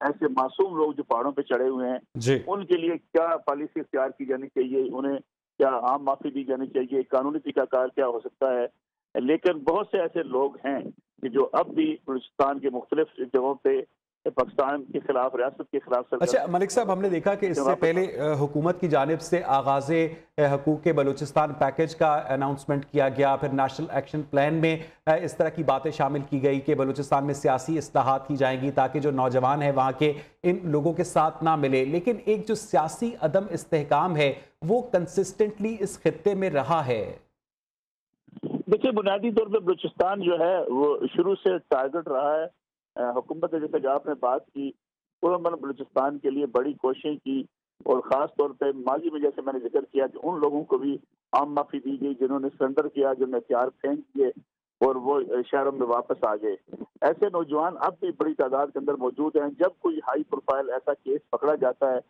ایسے معصوم لوگ جو پہاڑوں پہ چڑھے ہوئے ہیں جی ان کے لیے کیا پالیسی اختیار کی جانی چاہیے، انہیں کیا عام معافی دی جانی چاہیے، قانونی طریقہ کار کیا ہو سکتا ہے. لیکن بہت سے ایسے لوگ ہیں کہ جو اب بھی بلوچستان کے مختلف جگہوں پہ پاکستان کے خلاف، ریاست کے خلاف اچھا ملک صاحب، ہم نے دیکھا کہ اس سے پہلے حکومت کی جانب سے آغاز حقوق کے بلوچستان پیکج کا اناؤنسمنٹ کیا گیا، پھر نیشنل ایکشن پلان میں اس طرح کی باتیں شامل کی گئی کہ بلوچستان میں سیاسی اصلاحات کی جائیں گی تاکہ جو نوجوان ہیں وہاں کے ان لوگوں کے ساتھ نہ ملے، لیکن ایک جو سیاسی عدم استحکام ہے وہ کنسسٹنٹلی اس خطے میں رہا ہے. دیکھیے بنیادی طور پہ بلوچستان جو ہے وہ شروع سے ٹارگٹ رہا ہے. حکومت جیسے کہ آپ نے بات کی، پرامن بلوچستان کے لیے بڑی کوششیں کی، اور خاص طور پہ ماضی میں جیسے میں نے ذکر کیا کہ ان لوگوں کو بھی عام معافی دی گئی جنہوں نے سرنڈر کیا، جنہوں نے ہتھیار پھینک دیے اور وہ شہروں میں واپس آ گئے. ایسے نوجوان اب بھی بڑی تعداد کے اندر موجود ہیں. جب کوئی ہائی پروفائل ایسا کیس پکڑا جاتا ہے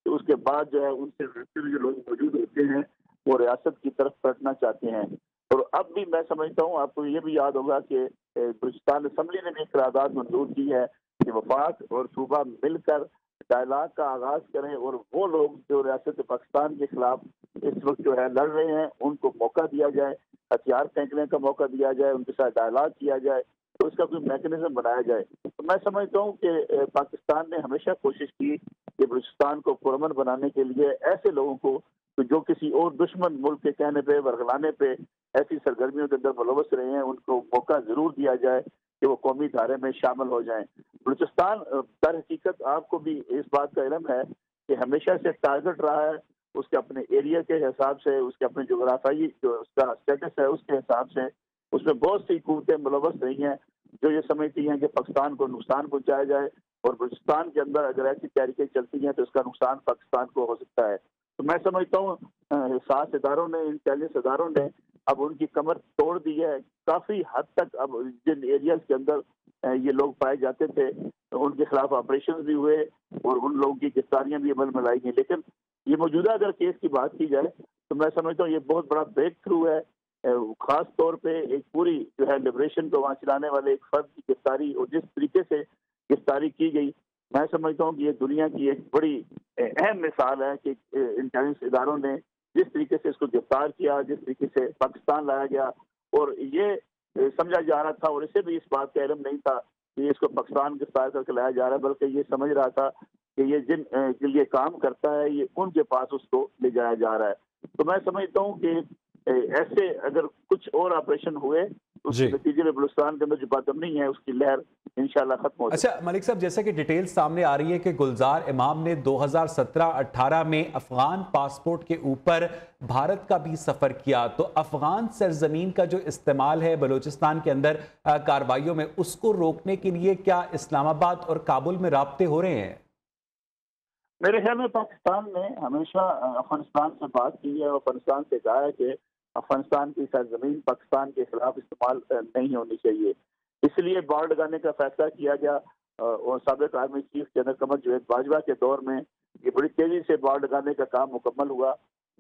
تو اس کے بعد جو ہے ان سے جو لوگ موجود ہوتے ہیں وہ ریاست کی طرف پلٹنا چاہتے ہیں. اور اب بھی میں سمجھتا ہوں، آپ کو یہ بھی یاد ہوگا کہ بلوچستان اسمبلی نے بھی قرارداد منظور کی ہے کہ وفاق اور صوبہ مل کر ڈائلاگ کا آغاز کریں، اور وہ لوگ جو ریاست پاکستان کے خلاف اس وقت جو ہے لڑ رہے ہیں ان کو موقع دیا جائے، ہتھیار پھینکنے کا موقع دیا جائے، ان کے ساتھ ڈائلاگ کیا جائے، تو اس کا کوئی میکنزم بنایا جائے. تو میں سمجھتا ہوں کہ پاکستان نے ہمیشہ کوشش کی کہ بلوچستان کو پرامن بنانے کے لیے ایسے لوگوں کو جو کسی اور دشمن ملک کے کہنے پہ، ورگلانے پہ ایسی سرگرمیوں کے اندر ملوث رہے ہیں، ان کو موقع ضرور دیا جائے کہ وہ قومی دھارے میں شامل ہو جائیں. بلوچستان در حقیقت آپ کو بھی اس بات کا علم ہے کہ ہمیشہ سے ٹارگٹ رہا ہے، اس کے اپنے ایریا کے حساب سے، اس کے اپنے جغرافیائی جو اس کا اسٹیٹس ہے اس کے حساب سے اس میں بہت سی قوتیں ملوث رہی ہیں جو یہ سمجھتی ہیں کہ پاکستان کو نقصان پہنچایا جائے، اور بلوچستان کے اندر اگر ایسی تحریکیں چلتی ہیں تو اس کا نقصان پاکستان کو ہو سکتا ہے. تو میں سمجھتا ہوں ساز اداروں نے، انٹیلیجنس اداروں نے اب ان کی کمر توڑ دی ہے کافی حد تک. اب جن ایریاز کے اندر یہ لوگ پائے جاتے تھے ان کے خلاف آپریشن بھی ہوئے اور ان لوگوں کی گرفتاریاں بھی عمل میں لائی گئی. لیکن یہ موجودہ اگر کیس کی بات کی جائے تو میں سمجھتا ہوں یہ بہت بڑا بریک تھرو ہے. خاص طور پہ ایک پوری جو ہے لبریشن کو وہاں چلانے والے ایک فرد کی گرفتاری، اور جس طریقے سے گرفتاری کی گئی، میں سمجھتا ہوں کہ یہ دنیا کی ایک بڑی اہم مثال ہے کہ انٹیلیجنس اداروں نے جس طریقے سے اس کو گرفتار کیا، جس طریقے سے پاکستان لایا گیا. اور یہ سمجھا جا رہا تھا، اور اسے بھی اس بات کا علم نہیں تھا کہ اس کو پاکستان گرفتار کر کے لایا جا رہا ہے، بلکہ یہ سمجھ رہا تھا کہ یہ جن کے لیے کام کرتا ہے یہ ان کے پاس اس کو لے جایا جا رہا ہے. تو میں سمجھتا ہوں کہ ایسے اگر کچھ اور آپریشن ہوئے تو اس کے نتیجے میں بلوچستان کے اندر جو بدامنی ہے اس کی لہر انشاءاللہ ختم ہو جائے. اچھا ملک صاحب، جیسا کہ ڈیٹیل سامنے آ رہی ہے کہ گلزار امام نے 2017-18 میں افغان پاسپورٹ کے اوپر بھارت کا بھی سفر کیا، تو افغان سرزمین کا جو استعمال ہے بلوچستان کے اندر کارروائیوں میں، اس کو روکنے کے لیے کیا اسلام آباد اور کابل میں رابطے ہو رہے ہیں؟ میرے خیال میں پاکستان نے ہمیشہ افغانستان سے بات کی ہے، افغانستان سے کہا ہے کہ افغانستان کی سرزمین پاکستان کے خلاف استعمال نہیں ہونی چاہیے. اس لیے باڑ لگانے کا فیصلہ کیا گیا، اور سابق army chief general Qamar Javed Bajwa کے دور میں یہ بڑی تیزی سے باڑ لگانے کا کام مکمل ہوا.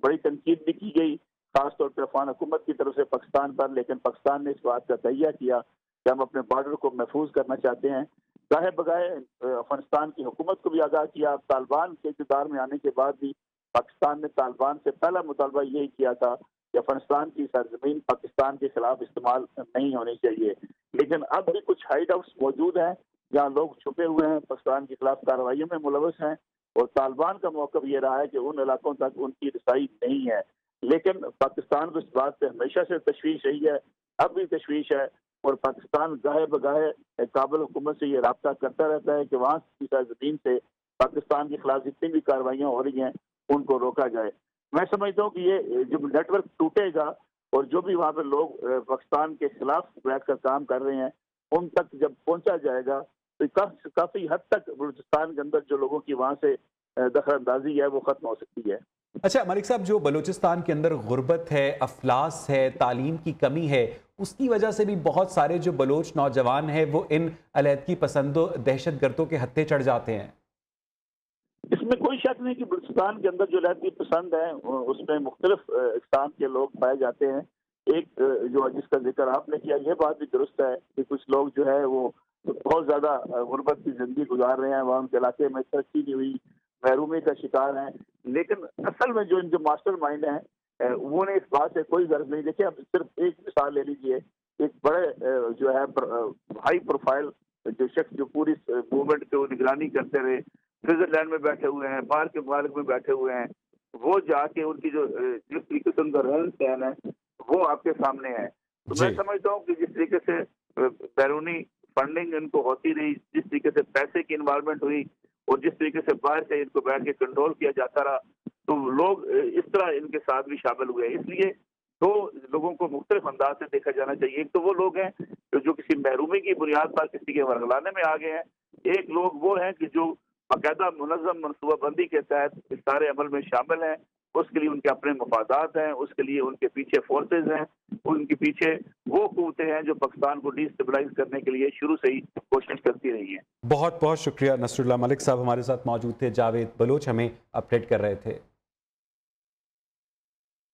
بڑی تنقید بھی کی گئی خاص طور پر افغان حکومت کی طرف سے پاکستان پر، لیکن پاکستان نے اس بات کا تہیہ کیا کہ ہم اپنے بارڈر کو محفوظ کرنا چاہتے ہیں. گاہے بگاہے افغانستان کی حکومت کو بھی آگاہ کیا. طالبان کے اقتدار میں آنے کے بعد بھی پاکستان نے طالبان سے پہلا مطالبہ یہی کیا تھا کہ افغانستان کی سرزمین پاکستان کے خلاف استعمال نہیں ہونی چاہیے. لیکن اب بھی کچھ ہائیڈ آؤٹس موجود ہیں جہاں لوگ چھپے ہوئے ہیں، پاکستان کے خلاف کارروائیوں میں ملوث ہیں، اور طالبان کا موقف یہ رہا ہے کہ ان علاقوں تک ان کی رسائی نہیں ہے. لیکن پاکستان کو اس بات پہ ہمیشہ سے تشویش رہی ہے، اب بھی تشویش ہے، اور پاکستان گاہے بگاہے کابل حکومت سے یہ رابطہ کرتا رہتا ہے کہ وہاں کی سرزمین سے پاکستان کے خلاف جتنی بھی کارروائیاں ہو رہی ہیں ان کو روکا جائے. میں سمجھتا ہوں کہ یہ جب نیٹ ورک ٹوٹے گا اور جو بھی وہاں پہ لوگ پاکستان کے خلاف بیٹھ کر کام کر رہے ہیں ان تک جب پہنچا جائے گا تو کافی حد تک بلوچستان کے اندر جو لوگوں کی وہاں سے دخل اندازی ہے وہ ختم ہو سکتی ہے. اچھا ملک صاحب، جو بلوچستان کے اندر غربت ہے، افلاس ہے، تعلیم کی کمی ہے، اس کی وجہ سے بھی بہت سارے جو بلوچ نوجوان ہیں وہ ان علیحدگی پسند و دہشت گردوں کے ہتھے چڑھ جاتے ہیں. اس میں کوئی شک نہیں کہ بلوچستان کے اندر جو علیحدگی پسند ہیں اس میں مختلف اقسام کے لوگ پائے جاتے ہیں. ایک جو جس کا ذکر آپ نے کیا، یہ بات بھی درست ہے کہ کچھ لوگ جو ہے وہ بہت زیادہ غربت کی زندگی گزار رہے ہیں، وہاں ان کے علاقے میں ترقی نہیں ہوئی، محرومی کا شکار ہیں. لیکن اصل میں جو ان کے ماسٹر مائنڈ ہیں وہ نے اس بات سے کوئی غرض نہیں. دیکھیں اب صرف ایک مثال لے لیجئے، ایک بڑے جو ہے ہائی پروفائل جو شخص جو پوری موومنٹ کو نگرانی کرتے رہے، سوئٹزرلینڈ میں بیٹھے ہوئے ہیں، باہر کے ممالک میں بیٹھے ہوئے ہیں، وہ جا کے ان کی جو جس طریقے سے ان کا رہن سہن ہے وہ آپ کے سامنے ہے. تو میں جی سمجھتا ہوں کہ جس طریقے سے بیرونی فنڈنگ ان کو ہوتی رہی، جس طریقے سے پیسے کی انوالومنٹ ہوئی اور جس طریقے سے باہر سے ان کو بیٹھ کے کنٹرول کیا جاتا رہا، تو لوگ اس طرح ان کے ساتھ بھی شامل ہوئے. اس لیے دو لوگوں کو مختلف انداز سے دیکھا جانا چاہیے. ایک تو وہ لوگ ہیں جو کسی محرومی کی بنیاد پر کسی کے ورگلانے میں آ گئے ہیں، ایک لوگ وہ ہیں کہ جو باقاعدہ منظم منصوبہ بندی کے تحت اس سارے عمل میں شامل ہیں. اس کے لیے ان کے اپنے مفادات ہیں، اس کے لیے ان کے پیچھے فورسز ہیں، ان کے پیچھے وہ قوتیں ہیں جو پاکستان کو ڈی اسٹیبلائز کرنے کے لیے شروع سے ہی کوشش کرتی رہی ہیں. بہت بہت شکریہ نصر اللہ ملک صاحب ہمارے ساتھ موجود تھے. جاوید بلوچ ہمیں اپڈیٹ کر رہے تھے.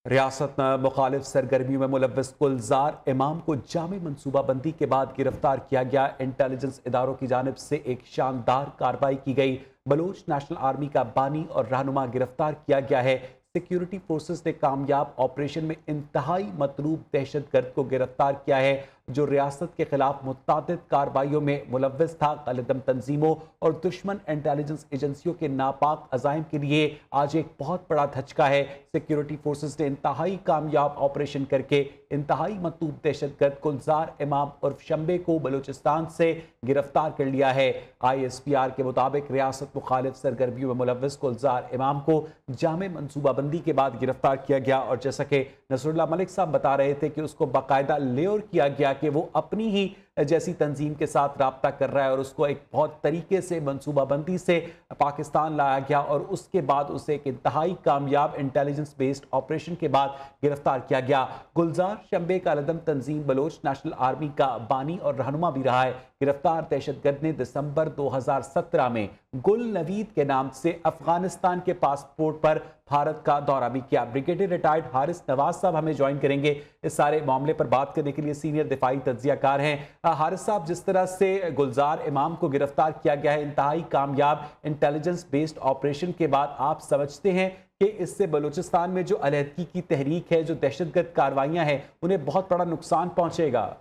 ریاست میں مخالف سرگرمیوں میں ملوث گلزار امام کو جامع منصوبہ بندی کے بعد گرفتار کیا گیا. انٹیلیجنس اداروں کی جانب سے ایک شاندار کارروائی کی گئی. بلوچ نیشنل آرمی کا بانی اور رہنما گرفتار کیا گیا ہے. سیکیورٹی فورسز نے کامیاب آپریشن میں انتہائی مطلوب دہشت گرد کو گرفتار کیا ہے جو ریاست کے خلاف متعدد کارروائیوں میں ملوث تھا. غالدم تنظیموں اور دشمن انٹیلیجنس ایجنسیوں کے ناپاک عزائم کے لیے آج ایک بہت بڑا دھچکا ہے. سیکیورٹی فورسز نے انتہائی کامیاب آپریشن کر کے انتہائی مطلوب دہشت گرد گلزار امام عرف شمبے کو بلوچستان سے گرفتار کر لیا ہے. ISPR کے مطابق ریاست مخالف سرگرمیوں میں ملوث گلزار امام کو جامع منصوبہ بندی کے بعد گرفتار کیا گیا اور جیسا کہ نصر اللہ ملک صاحب بتا رہے تھے کہ اس کو باقاعدہ لیور کیا گیا کہ وہ اپنی ہی جیسی تنظیم کے ساتھ رابطہ کر رہا ہے اور اس کو ایک بہت طریقے سے منصوبہ بندی سے پاکستان لایا گیا اور اس کے بعد اسے ایک انتہائی کامیاب انٹیلیجنس بیسڈ آپریشن کے بعد گرفتار کیا گیا. گلزار شمبے کا غالدم تنظیم بلوچ نیشنل آرمی کا بانی اور رہنما بھی رہا ہے. گرفتار دہشت گرد نے دسمبر 2017 میں گل نوید کے نام سے افغانستان کے پاسپورٹ پر بھارت کا دورہ بھی کیا. بریگیڈیئر ریٹائرڈ حارث نواز صاحب ہمیں جوائن کریں گے اس سارے معاملے پر بات کرنے کے لیے. سینئر دفاعی تجزیہ کار ہیں. حارث صاحب، جس طرح سے گلزار امام کو گرفتار کیا گیا ہے انتہائی کامیاب انٹیلیجنس بیسڈ آپریشن کے بعد، آپ سمجھتے ہیں کہ اس سے بلوچستان میں جو علیحدگی کی تحریک ہے، جو دہشت گرد کاروائیاں ہیں، انہیں بہت بڑا نقصان پہنچے گا؟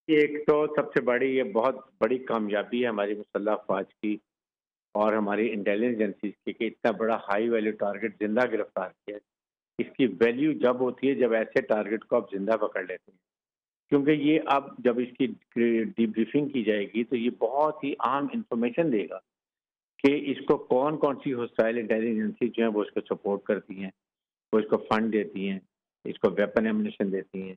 ایک تو سب سے بڑی یہ بہت بڑی کامیابی ہے ہماری مسلح افواج کی اور ہماری انٹیلیجنس ایجنسیز کی کہ اتنا بڑا ہائی ویلیو ٹارگٹ زندہ گرفتار کیا ہے. اس کی ویلیو جب ہوتی ہے جب ایسے ٹارگٹ کو آپ زندہ پکڑ لیتے ہیں، کیونکہ یہ اب جب اس کی ڈی بریفنگ کی جائے گی تو یہ بہت ہی اہم انفارمیشن دے گا کہ اس کو کون کون سی ہوسٹائل انٹیلیجنس ایجنسی جو ہیں وہ اس کو سپورٹ کرتی ہیں، وہ اس کو فنڈ دیتی ہیں، اس کو ویپن ایمونیشن دیتی ہیں،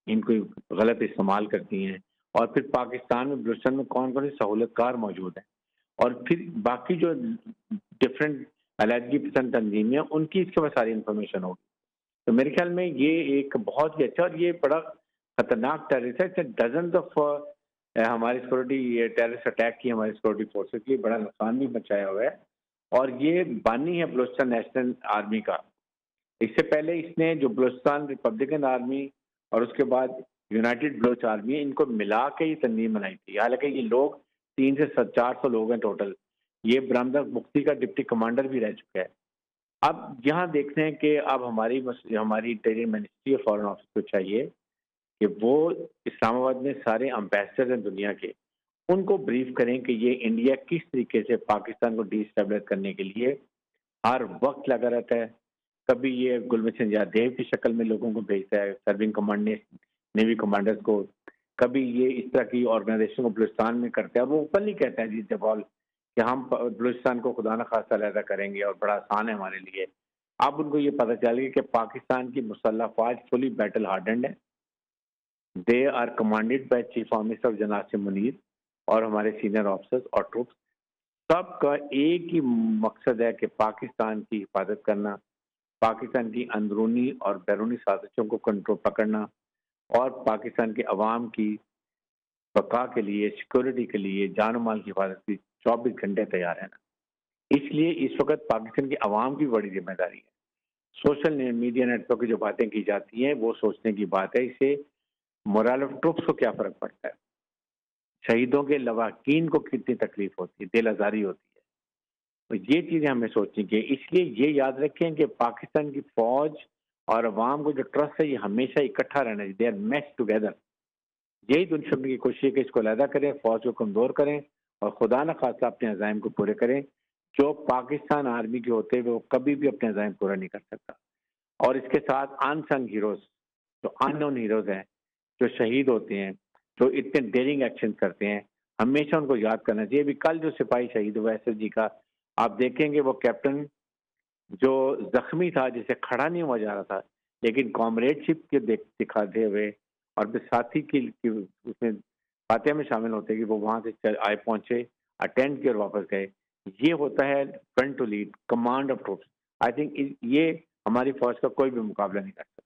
ان کو غلط استعمال کرتی ہیں، اور پھر پاکستان میں بلوچستان میں کون کون سی سہولت کار موجود ہیں، اور پھر باقی جو ڈفرینٹ علیحدگی پسند تنظیمیں ہیں ان کی اس کے بعد ساری انفارمیشن ہوگی. تو میرے خیال میں یہ ایک بہت ہی اچھا اور یہ بڑا خطرناک ٹیررسٹ ہے. ڈزنز آف ہماری سیکورٹی ٹیررسٹ اٹیک کی ہماری سیکورٹی فورسز کی بڑا نقصان بھی مچایا ہوا ہے، اور یہ بانی ہے بلوچستان نیشنل آرمی کا. اس سے پہلے اس نے جو بلوچستان ریپبلکن آرمی اور اس کے بعد یونائٹڈ بلوچ آرمی، ان کو ملا کے یہ تنظیم بنائی تھی. حالانکہ یہ لوگ 300 سے 400 لوگ ہیں ٹوٹل. یہ برہمدر مفتی کا ڈپٹی کمانڈر بھی رہ چکا ہے. اب یہاں دیکھتے ہیں کہ اب ہماری interior ministry of foreign office کو چاہیے کہ وہ اسلام آباد میں سارے امبیسڈر ہیں دنیا کے، ان کو بریف کریں کہ یہ انڈیا کس طریقے سے پاکستان کو ڈی اسٹیبلائز کرنے کے لیے ہر وقت لگا رہتا ہے. کبھی یہ گلبچن یادیو کی شکل میں لوگوں کو بھیجتا ہے، سرونگ کمانڈ نیوی کمانڈرز کو، کبھی یہ اس طرح کی آرگنائزیشن کو بلوچستان میں کرتا ہے. وہ اوپنلی کہتا ہے جی جبال کہ ہم بلوچستان کو خدا نخواستہ علیحدہ کریں گے اور بڑا آسان ہے ہمارے لیے. اب ان کو یہ پتہ چل گیا کہ پاکستان کی مسلح افواج فلی بیٹل ہارڈنڈ ہے. They are commanded by chief of army staff جناب سے منیر اور ہمارے سینئر آفیسرز اور ٹروپس. سب کا ایک ہی مقصد ہے کہ پاکستان کی حفاظت کرنا، پاکستان کی اندرونی اور بیرونی سازشوں کو کنٹرول پکڑنا، اور پاکستان کے عوام کی بقا کے لیے، سیکورٹی کے لیے، جان و مال کی حفاظت کی 24 گھنٹے تیار رہنا. اس لیے اس وقت پاکستان کی عوام کی بڑی ذمہ داری ہے. سوشل میڈیا نیٹورک کی جو باتیں کی جاتی ہیں وہ سوچنے کی بات ہے، اس سے مورال آف ٹروپس کو کیا فرق پڑتا ہے. شہیدوں کے لواحقین کو کتنی تکلیف ہوتی ہے، دل آزاری ہوتی ہے. تو یہ چیزیں ہمیں سوچنی چاہیے. اس لیے یہ یاد رکھیں کہ پاکستان کی فوج اور عوام کو جو ٹرسٹ ہے یہ ہمیشہ اکٹھا رہنا چاہیے. They are mesh together. یہی دشمن کی کوشش ہے کہ اس کو علیحدہ کریں، فوج کو کمزور کریں اور خدا نہ خواستہ اپنے عزائم کو پورے کریں. جو پاکستان آرمی کے ہوتے ہیں وہ کبھی بھی اپنے عزائم پورا نہیں کر سکتا. اور اس کے ساتھ ان سنگ ہیروز، جو ان نون ہیروز ہیں، جو شہید ہوتے ہیں، جو اتنے ڈیرنگ ایکشن کرتے ہیں، ہمیشہ ان کو یاد کرنا چاہیے. ابھی کل جو سپاہی شہید ہوا ایس ایس جی کا، آپ دیکھیں گے وہ کیپٹن جو زخمی تھا، جسے کھڑا نہیں ہوا جا رہا تھا، لیکن کامریڈ شپ کے دکھاتے ہوئے اور پھر ساتھی کی اس میں فاتحہ میں شامل ہوتے کہ وہ وہاں سے آئے، پہنچے، اٹینڈ کیے اور واپس گئے. یہ ہوتا ہے front to lead, command of troops. I think یہ ہماری فوج کا کوئی بھی مقابلہ نہیں کر سکتا.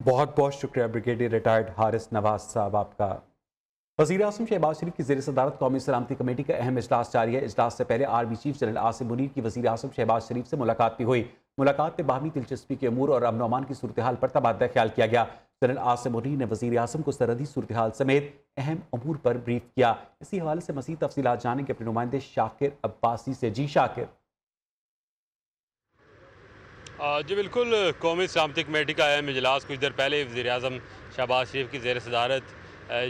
بہت بہت شکریہ بریگیڈیئر ریٹائرڈ حارث نواز صاحب آپ کا. وزیر اعظم شہباز شریف کی زیر صدارت قومی سلامتی کمیٹی کا اہم اجلاس جاری ہے. اجلاس سے پہلے army chief general Asim Munir کی وزیر اعظم شہباز شریف سے ملاقات بھی ہوئی. ملاقات میں باہمی دلچسپی کے امور اور امن و امان کی صورتحال پر تبادلہ خیال کیا گیا. جنرل عاصم منیر نے وزیر اعظم کو سرحدی صورتحال سمیت اہم امور پر بریف کیا. اسی حوالے سے مزید تفصیلات جانیں گے اپنے نمائندے شاکر عباسی سے. جی شاکر. جی بالکل، قومی سلامتی کمیٹی کا اہم اجلاس کچھ دیر پہلے وزیر اعظم شہباز شریف کی زیر صدارت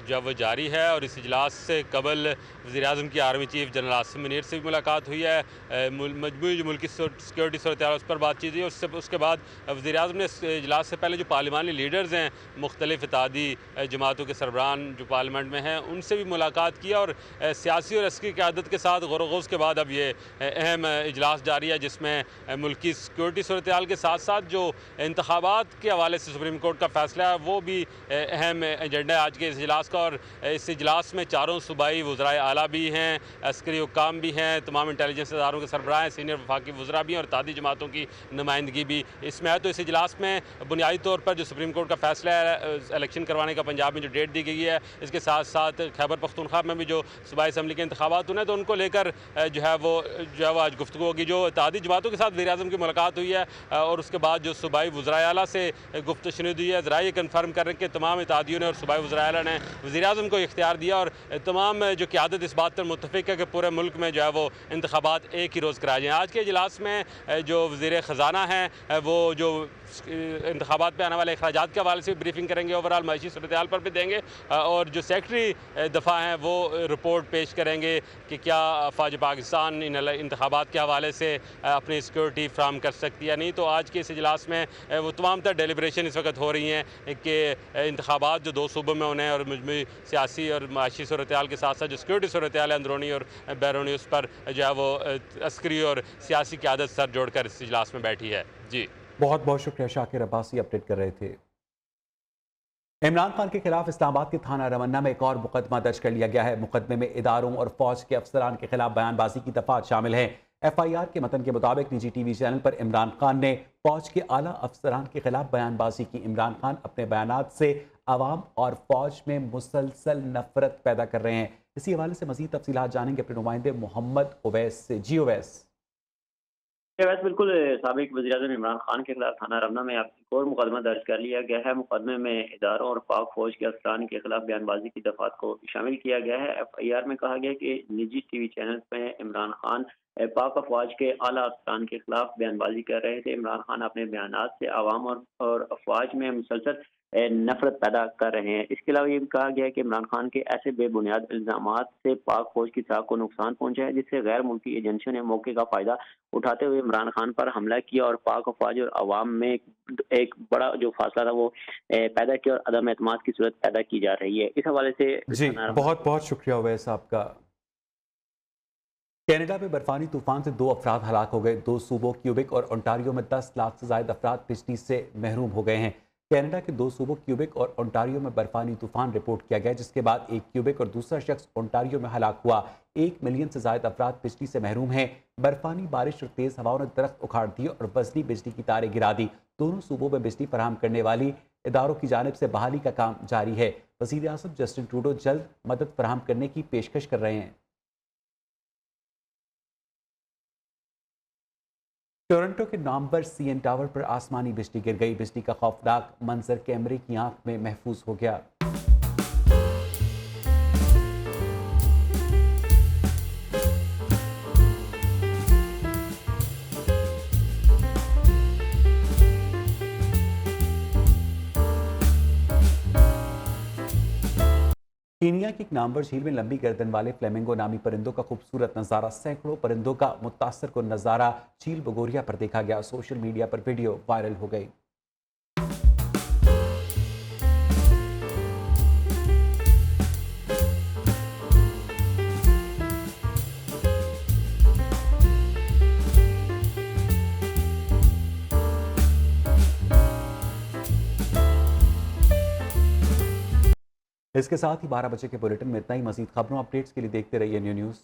جب جاری ہے، اور اس اجلاس سے قبل وزیر اعظم کی army chief general Asim Munir سے بھی ملاقات ہوئی ہے. مجموعی جو ملکی سیکورٹی صورتحال اس پر بات چیت ہوئی. اس کے بعد وزیر اعظم نے اس اجلاس سے پہلے جو پارلیمانی لیڈرز ہیں، مختلف اتحادی جماعتوں کے سربراہان جو پارلیمنٹ میں ہیں، ان سے بھی ملاقات کیا، اور سیاسی اور عسکری قیادت کے ساتھ غور و خوض کے بعد اب یہ اہم اجلاس جاری ہے، جس میں ملکی سیکورٹی صورتحال کے ساتھ ساتھ جو انتخابات کے حوالے سے سپریم کورٹ کا فیصلہ ہے وہ بھی اہم ایجنڈا ہے آج کے اس اجلاس کا. اور اس اجلاس میں چاروں صوبائی وزرائے اعلیٰ بھی ہیں، عسکری حکام بھی ہیں، تمام انٹیلیجنس اداروں کے سربراہ ہیں، سینئر وفاقی وزراء بھی ہیں، اور اتحادی جماعتوں کی نمائندگی بھی اس میں ہے. تو اس اجلاس میں بنیادی طور پر جو سپریم کورٹ کا فیصلہ ہے الیکشن کروانے کا پنجاب میں جو ڈیٹ دی گئی ہے، اس کے ساتھ ساتھ خیبر پختونخوا میں بھی جو صوبائی اسمبلی کے انتخابات ہونے ہیں، تو ان کو لے کر جو ہے وہ آج گفتگو ہوگی. جو اتحادی جماعتوں کے ساتھ وزیر اعظم کی ملاقات ہوئی ہے، اور اس کے بعد جو صوبائی وزرائے اعلیٰ سے گفت و شنید ہوئی ہے، ذرائع یہ کنفرم کر رہے ہیں کہ تمام اتحادیوں نے اور صوبائی وزرائے اعلیٰ نے وزیر اعظم کو اختیار دیا، اور تمام جو قیادت اس بات پر متفق ہے کہ پورے ملک میں جو ہے وہ انتخابات ایک ہی روز کرائے جائیں. آج کے اجلاس میں جو وزیر خزانہ ہیں وہ جو انتخابات پہ آنے والے اخراجات کے حوالے سے بریفنگ کریں گے، اوورال معاشی صورتحال پر بھی دیں گے، اور جو سیکرٹری دفاع ہیں وہ رپورٹ پیش کریں گے کہ کیا افواج پاکستان ان انتخابات کے حوالے سے اپنی سیکورٹی فراہم کر سکتی ہے نہیں. تو آج کے اس اجلاس میں وہ تمام تر ڈیلیبریشن اس وقت ہو رہی ہیں کہ انتخابات جو دو صوبوں میں ہونے ہیں، اور مجموعی سیاسی اور معاشی صورتحال کے ساتھ ساتھ جو سیکورٹی صورتحال ہے اندرونی اور بیرونی، اس پر جو ہے وہ عسکری اور سیاسی قیادت سر جوڑ کر اس اجلاس میں بیٹھی ہے. جی بہت بہت شکریہ شاکر عباسی، اپڈیٹ کر رہے تھے. عمران خان کے خلاف اسلام آباد کے تھانہ رمنہ میں ایک اور مقدمہ درج کر لیا گیا ہے. مقدمے میں اداروں اور فوج کے افسران کے خلاف بیان بازی کی دفعات شامل ہیں. ایف آئی آر کے متن کے مطابق نجی ٹی وی چینل پر عمران خان نے فوج کے اعلیٰ افسران کے خلاف بیان بازی کی. عمران خان اپنے بیانات سے عوام اور فوج میں مسلسل نفرت پیدا کر رہے ہیں. اسی حوالے سے مزید تفصیلات جانیں گے اپنے نمائندے محمد اویس سے. جی اویس. بالکل، سابق وزیر اعظم عمران خان کے خلاف تھانہ رمنہ میں ایک اور مقدمہ درج کر لیا گیا ہے. مقدمے میں اداروں اور پاک فوج کے افسران کے خلاف بیان بازی کی دفعات کو شامل کیا گیا ہے. ایف آئی آر میں کہا گیا کہ نجی ٹی وی چینل پہ عمران خان پاک افواج کے اعلیٰ افسران کے خلاف بیان بازی کر رہے تھے. عمران خان اپنے بیانات سے عوام اور افواج میں مسلسل نفرت پیدا کر رہے ہیں. اس کے علاوہ یہ بھی کہا گیا ہے کہ عمران خان کے ایسے بے بنیاد الزامات سے پاک فوج کی ساکھ کو نقصان پہنچا ہے، جس سے غیر ملکی ایجنسیوں نے موقع کا فائدہ اٹھاتے ہوئے عمران خان پر حملہ کیا اور پاک افواج اور عوام میں ایک بڑا جو فاصلہ تھا وہ پیدا کیا، اور عدم اعتماد کی صورت پیدا کی جا رہی ہے. اس حوالے سے جی بہت بہت شکریہ اویس آپ کا. کینیڈا میں برفانی طوفان سے 2 افراد ہلاک ہو گئے. 2 صوبوں کیوبک اور اونٹاریو میں 10 لاکھ سے زائد افراد بجلی سے محروم ہو گئے ہیں. کینیڈا کے 2 صوبوں کیوبک اور اونٹاریو میں برفانی طوفان رپورٹ کیا گیا، جس کے بعد ایک کیوبک اور دوسرا شخص اونٹاریو میں ہلاک ہوا. 1 ملین سے زائد افراد بجلی سے محروم ہیں. برفانی بارش اور تیز ہواؤں نے درخت اکھاڑ دیے اور وزنی بجلی کی تاریں گرا دی. دونوں صوبوں میں بجلی فراہم کرنے والی اداروں کی جانب سے بحالی کا کام جاری ہے. وزیر اعظم جسٹن ٹروڈو جلد مدد فراہم کرنے کی پیشکش کر رہے ہیں. ٹورنٹو کے نامور سی این ٹاور پر آسمانی بجلی گر گئی. بجلی کا خوفناک منظر کیمرے کی آنکھ میں محفوظ ہو گیا. کینیا کی ایک نامور جھیل میں لمبی گردن والے فلیمنگو نامی پرندوں کا خوبصورت نظارہ، سینکڑوں پرندوں کا متاثر کن نظارہ جھیل بگوریا پر دیکھا گیا۔ سوشل میڈیا پر ویڈیو وائرل ہو گئی۔ اس کے ساتھ ہی 12 بجے کے بلیٹن میں اتنا ہی۔ مزید خبروں اپڈیٹس کے لیے دیکھتے رہیے نیو نیوز۔